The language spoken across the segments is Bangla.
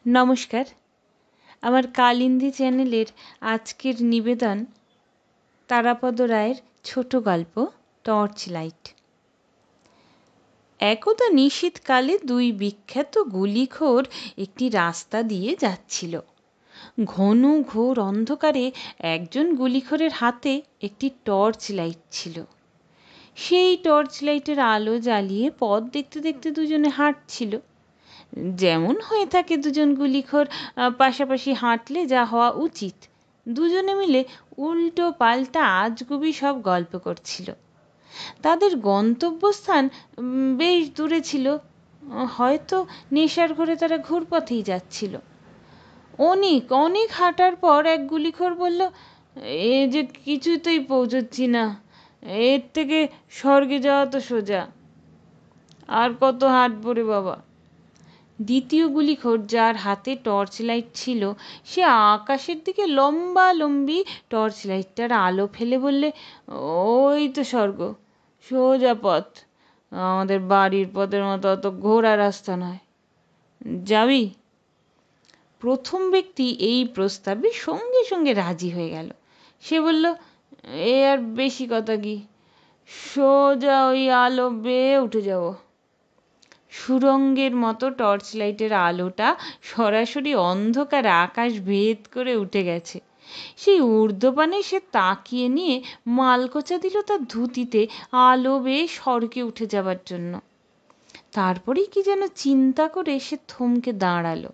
নমস্কার, আমার কালিন্দী চ্যানেলের আজকের নিবেদন তারাপদ রায়ের ছোট গল্প টর্চ লাইট। একদা নিশীথকালে দুই বিখ্যাত গুলিখোর একটি রাস্তা দিয়ে যাচ্ছিল। ঘন ঘোর অন্ধকারে একজন গুলিখোরের হাতে একটি টর্চ লাইট ছিল। সেই টর্চ লাইটের আলো জ্বালিয়ে পথ দেখতে দেখতে দুজনে হাঁটছিল। যেমন হয়ে থাকে দুজন গুলিখোর পাশাপাশি হাঁটলে যা হওয়া উচিত, দুজনে মিলে উল্টো পাল্টা আজগুবি সব গল্প করছিল। তাদের গন্তব্যস্থান বেশ দূরে ছিল, হয়তো নেশার ঘোরে তারা ঘুরপথেই যাচ্ছিল। অনেক অনেক হাঁটার পর এক গুলিখোর বলল, এ যে কিছুতেই পৌঁছচ্ছি না, এর থেকে স্বর্গে যাওয়া তো সোজা, আর কত হাঁটবো রে বাবা। দ্বিতীয় গুলিখোর, যার হাতে টর্চ লাইট ছিল, সে আকাশের দিকে লম্বালম্বি টর্চ লাইটটার আলো ফেলে বললে, ওই তো স্বর্গ, সোজা পথ, আমাদের বাড়ির পথের মতো অত ঘোরা রাস্তা নয়, যাবি? প্রথম ব্যক্তি এই প্রস্তাবে সঙ্গে সঙ্গে রাজি হয়ে গেল। সে বলল, এ আর বেশি কথা কি, সোজা ওই আলো বেয়ে উঠে যাব। সুরঙ্গের মতো টর্চ লাইটের আলোটা সরাসরি অন্ধকার আকাশ ভেদ করে উঠে গেছে। সেই ঊর্ধ্বপানে সে তাকিয়ে নিয়ে মালকোচা দিল তার ধুতিতে আলো বেয়ে স্বর্গে উঠে যাবার জন্য। তারপরেই কি যেন চিন্তা করে সে থমকে দাঁড়ালো।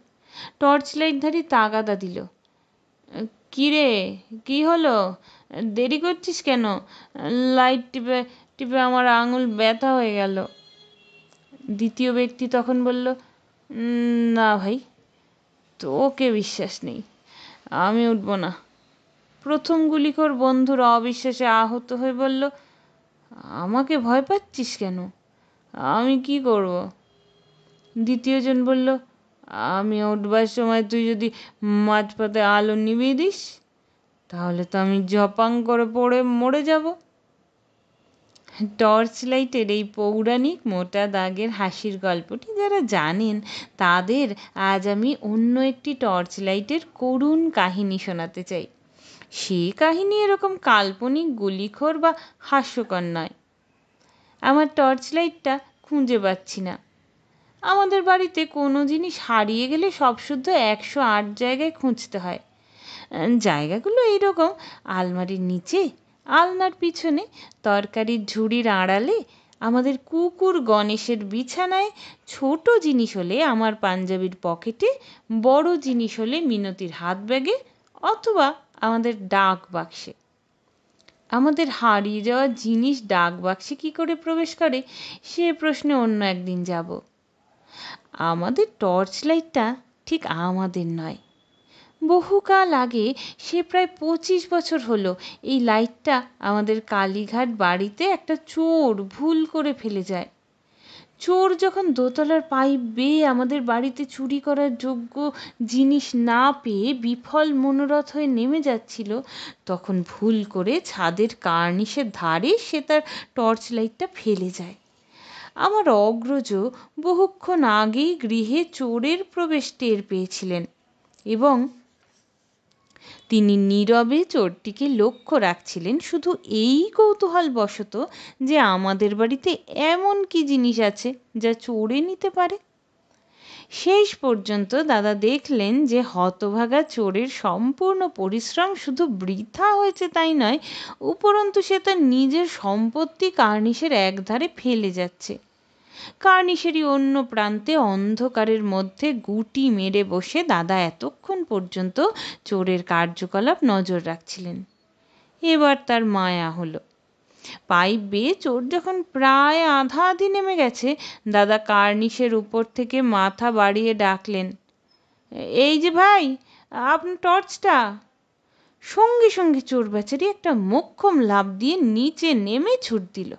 টর্চ লাইটধারী তাগাদা দিল, কি রে, কি হলো, দেরি করছিস কেন? লাইট টিপে টিপে আমার আঙুল ব্যথা হয়ে গেল। দ্বিতীয় ব্যক্তি তখন বলল, না ভাই, তোকে বিশ্বাস নেই, আমি উঠব না। প্রথম গুলিখোর বন্ধুর অবিশ্বাসে আহত হয়ে বলল, আমাকে ভয় পাচ্ছিস কেন, আমি কি করব? দ্বিতীয়জন বলল, আমি উঠবার সময় তুই যদি মাঝপথে আলো নিভিয়ে দিস, তাহলে তো আমি জপাং করে পড়ে মরে যাব। টর্চ লাইটের এই পৌরাণিক মোটা দাগের হাসির গল্পটি যারা জানেন, তাদের আজ আমি অন্য একটি টর্চ লাইটের করুণ কাহিনী শোনাতে চাই। সে কাহিনী এরকম কাল্পনিক গুলিখোর বা হাস্যকর নয়। আমার টর্চ লাইটটা খুঁজে পাচ্ছি না। আমাদের বাড়িতে কোনো জিনিস হারিয়ে গেলে সব শুদ্ধ 108 জায়গায় খুঁজতে হয়। জায়গাগুলো এইরকম: আলমারির নিচে, আলনার পিছনে, তরকারির ঝুড়ির আড়ালে, আমাদের কুকুর গণেশের বিছানায়, ছোট জিনিস হলে আমার পাঞ্জাবির পকেটে, বড় জিনিস হলে মিনতির হাত ব্যাগে, অথবা আমাদের ডাক বাক্সে। আমাদের হারিয়ে যাওয়া জিনিস ডাক বাক্সে কী করে প্রবেশ করে, সে প্রশ্নে অন্য একদিন যাব। আমাদের টর্চ লাইটটা ঠিক আমাদের নয়। বহুকাল আগে, সে প্রায় 25 বছর হলো, এই লাইটটা আমাদের কালীঘাট বাড়িতে একটা চোর ভুল করে ফেলে যায়। চোর যখন দোতলার পাইপ বেয়ে আমাদের বাড়িতে চুরি করার যোগ্য জিনিস না পেয়ে বিফল মনোরথ হয়ে নেমে যাচ্ছিল, তখন ভুল করে ছাদের কার্নিশের ধারে সে তার টর্চ লাইটটা ফেলে যায়। আমার অগ্রজ বহুক্ষণ আগেই গৃহে চোরের প্রবেশ টের পেয়েছিলেন এবং তিনি নীরবে চোরটিকে লক্ষ্য রাখছিলেন, শুধু এই কৌতূহলবশত যে আমাদের বাড়িতে এমন কি জিনিস আছে যা চোরে নিতে পারে। শেষ পর্যন্ত দাদা দেখলেন যে হতভাগা চোরের সম্পূর্ণ পরিশ্রম শুধু বৃথা হয়েছে তাই নয়, উপরন্তু সে তার নিজের সম্পত্তি কার্নিশের একধারে ফেলে যাচ্ছে। কার্নিশেরই অন্য প্রান্তে অন্ধকারের মধ্যে গুটি মেরে বসে দাদা এতক্ষণ পর্যন্ত চোরের কার্যকলাপ নজর রাখছিলেন। এবার তার মায়া হলো। পাইপ বেয়ে চোর যখন প্রায় আধাআধি নেমে গেছে, দাদা কার্নিশের উপর থেকে মাথা বাড়িয়ে ডাকলেন, এই যে ভাই, আপনার টর্চটা। সঙ্গে সঙ্গে চোর বেচারি একটা মোক্ষম লাফ দিয়ে নিচে নেমে ছুট দিল।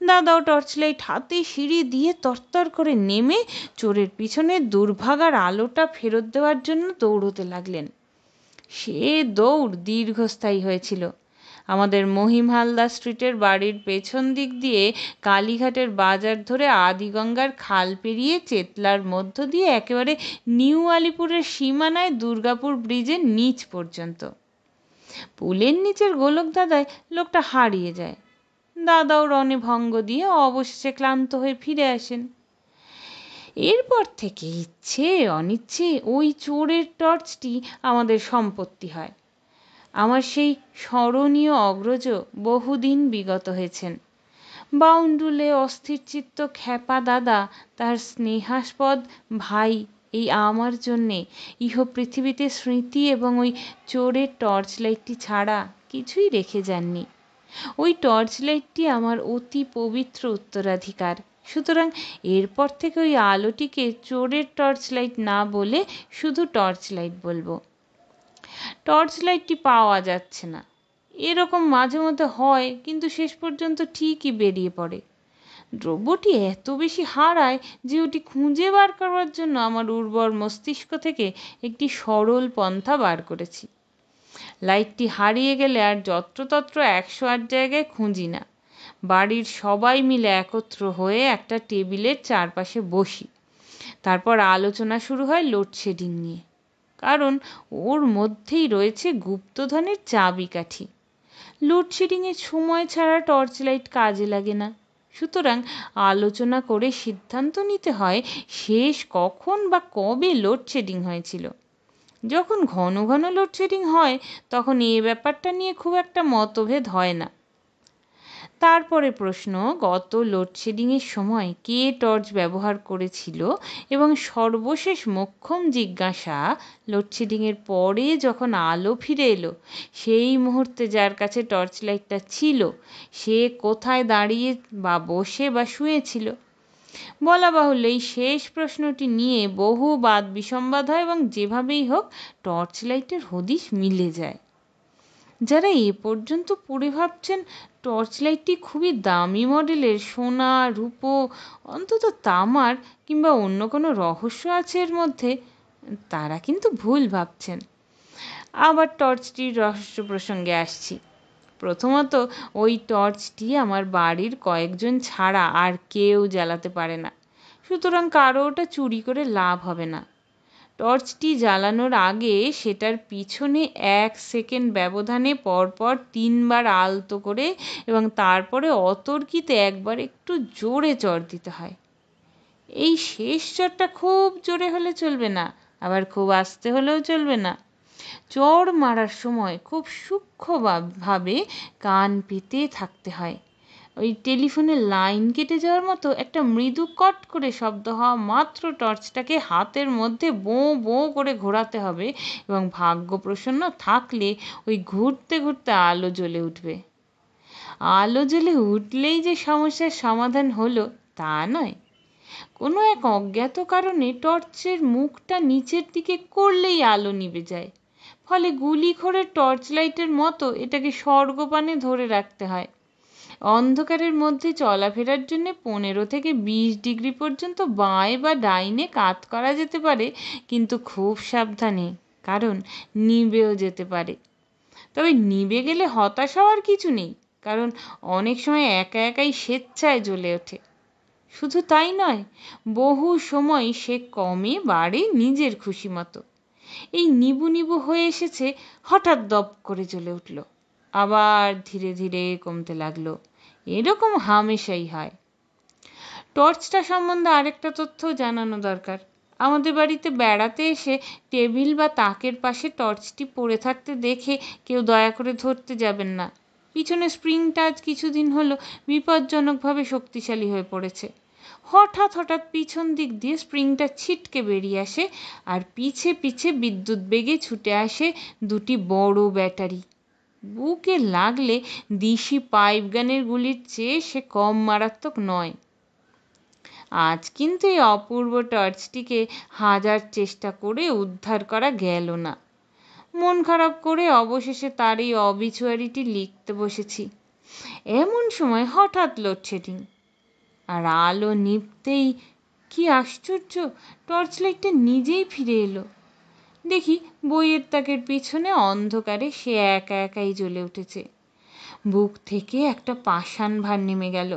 দাদাও টর্চ লাইট হাতে সিঁড়ি দিয়ে তরতর করে নেমে চোরের পিছনে দুর্ভাগার আলোটা ফেরত দেওয়ার জন্য দৌড়তে লাগলেন। সে দৌড় দীর্ঘস্থায়ী হয়েছিল। আমাদের মহিম হালদার স্ট্রিটের বাড়ির পেছন দিক দিয়ে কালীঘাটের বাজার ধরে আদিগঙ্গার খাল পেরিয়ে চেতলার মধ্য দিয়ে একেবারে নিউ আলিপুরের সীমানায় দুর্গাপুর ব্রিজের নিচ পর্যন্ত। পুলের নিচের গোলক দাদায় লোকটা হারিয়ে যায়। দাদাও রণে ভঙ্গ দিয়ে অবশেষে ক্লান্ত হয়ে ফিরে আসেন। এরপর থেকে ইচ্ছে অনিচ্ছে ওই চোরের টর্চটি আমাদের সম্পত্তি হয়। আমার সেই স্মরণীয় অগ্রজ বহুদিন বিগত হয়েছেন। বাউন্ডুলে অস্থিরচিত্ত খ্যাপা দাদা তার স্নেহাস্পদ ভাই এই আমার জন্যে ইহ পৃথিবীতে স্মৃতি এবং ওই চোরের টর্চ লাইটটি ছাড়া কিছুই রেখে যাননি। ওই টর্চ লাইটটি আমার অতি পবিত্র উত্তরাধিকার। সুতরাং এরপর থেকে ওই আলোটিকে চোরের টর্চ লাইট না বলে শুধু টর্চ লাইট বলবো। টর্চ লাইটটি পাওয়া যাচ্ছে না, এরকম মাঝে মধ্যে হয়, কিন্তু শেষ পর্যন্ত ঠিকই বেরিয়ে পড়ে। দ্রব্যটি এত বেশি হারায় যে ওটি খুঁজে বার করার জন্য আমার উর্বর মস্তিষ্ক থেকে একটি সরল পন্থা বার করেছি। লাইটটি হারিয়ে গেলে আর যত্রতত্র 108 জায়গায় খুঁজি না, বাড়ির সবাই মিলে একত্র হয়ে একটা টেবিলের চারপাশে বসি। তারপর আলোচনা শুরু হয় লোডশেডিং নিয়ে, কারণ ওর মধ্যেই রয়েছে গুপ্তধনের চাবিকাঠি। লোডশেডিংয়ের সময় ছাড়া টর্চ লাইট কাজে লাগে না। সুতরাং আলোচনা করে সিদ্ধান্ত নিতে হয় শেষ কখন বা কবে লোডশেডিং হয়েছিল। যখন ঘন ঘন লোডশেডিং হয় তখন এ ব্যাপারটা নিয়ে খুব একটা মতভেদ হয় না। তারপরে প্রশ্ন, গত লোডশেডিংয়ের সময় কে টর্চ ব্যবহার করেছিল, এবং সর্বশেষ মোক্ষম জিজ্ঞাসা, লোডশেডিংয়ের পরে যখন আলো ফিরে এলো সেই মুহূর্তে যার কাছে টর্চ লাইটটা ছিল সে কোথায় দাঁড়িয়ে বা বসে বা শুয়েছিল। বলা বাহুল্য এই শেষ প্রশ্নটি নিয়ে বহু বাদ বিসম্বাদ হয় এবং যেভাবেই হোক টর্চ লাইটের হদিশ মিলে যায়। যারা এ পর্যন্ত পড়ে ভাবছেন টর্চ লাইটটি খুবই দামি মডেলের, সোনা রূপো অন্তত তামার কিংবা অন্য কোনো রহস্য আছে এর মধ্যে, তারা কিন্তু ভুল ভাবছেন। আবার টর্চটির রহস্য প্রসঙ্গে আসছি। প্রথমত, ওই টর্চটি আমার বাড়ির কয়েকজন ছাড়া আর কেউ জ্বালাতে পারে না, সুতরাং কারো ওটা চুরি করে লাভ হবে না। টর্চটি জ্বালানোর আগে সেটার পিছনে 1 সেকেন্ড ব্যবধানে পরপর 3 বার আলতো করে এবং তারপরে অতর্কিতে একবার একটু জোরে চড় দিতে হয়। এই শেষ চড়টা খুব জোরে হলে চলবে না, আবার খুব আস্তে হলেও চলবে না। চড় মারার সময় খুব সূক্ষ্মভাবে কান পেতে থাকতে হয়। ওই টেলিফোনের লাইন কেটে যাওয়ার মতো একটা মৃদু কট করে শব্দ হওয়া মাত্র টর্চটাকে হাতের মধ্যে বোঁ বোঁ করে ঘোরাতে হবে এবং ভাগ্য প্রসন্ন থাকলে ওই ঘুরতে ঘুরতে আলো জ্বলে উঠবে। আলো জ্বলে উঠলেই যে সমস্যার সমাধান হলো তা নয়। কোনো এক অজ্ঞাত কারণে টর্চের মুখটা নিচের দিকে করলেই আলো নিভে যায়। ফলে গুলিখোরের টর্চ লাইটের মতো এটাকে স্বর্গপানে ধরে রাখতে হয়। অন্ধকারের মধ্যে চলাফেরার জন্য 15 থেকে 20 ডিগ্রি পর্যন্ত বাঁয়ে বা ডাইনে কাত করা যেতে পারে, কিন্তু খুব সাবধানে, কারণ নিভেও যেতে পারে। তবে নিভে গেলে হতাশ হওয়ার কিছু নেই, কারণ অনেক সময় একা একাই স্বেচ্ছায় জ্বলে ওঠে। শুধু তাই নয়, বহু সময় সে কমে বাড়ে নিজের খুশি মতো। এই নিবু নিবু হয়ে এসেছে, হঠাৎ দপ করে জ্বলে উঠল, আবার ধীরে ধীরে কমতে লাগলো। এরকম হামেশাই হয়। টর্চটা সম্বন্ধে আরেকটা তথ্য জানানো দরকার। আমাদের বাড়িতে বেড়াতে এসে টেবিল বা তাকের পাশে টর্চটি পড়ে থাকতে দেখে কেউ দয়া করে ধরতে যাবেন না। পিছনে স্প্রিংটা আজ কিছুদিন হলো বিপজ্জনকভাবে শক্তিশালী হয়ে পড়েছে। হঠাৎ হঠাৎ পিছন দিক দিয়ে স্প্রিংটা ছিটকে বেরিয়ে আসে, আর পিছে পিছে বিদ্যুৎ বেগে ছুটে আসে দুটি বড় ব্যাটারি। বুকে লাগলে দিশি পাইপ গানের গুলির চেয়ে সে কম মারাত্মক নয়। আজ কিন্তু এই অপূর্ব টর্চটিকে হাজার চেষ্টা করে উদ্ধার করা গেল না। মন খারাপ করে অবশেষে তার এই অবিচুয়ারিটি লিখতে বসেছি। এমন সময় হঠাৎ লোডশেডিং, আর আলো নিভতেই কি আশ্চর্য, টর্চ লাইটটা নিজেই ফিরে এলো। দেখি বইয়ের তাকের পিছনে অন্ধকারে সে একা একাই জ্বলে উঠেছে। বুক থেকে একটা পাষাণ ভার নেমে গেল।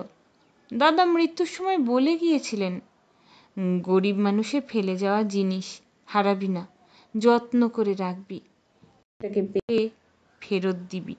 দাদা মৃত্যুর সময় বলে গিয়েছিলেন, গরিব মানুষের ফেলে যাওয়া জিনিস হারাবি না, যত্ন করে রাখবি, এটাকে পেয়ে ফেরত দিবি।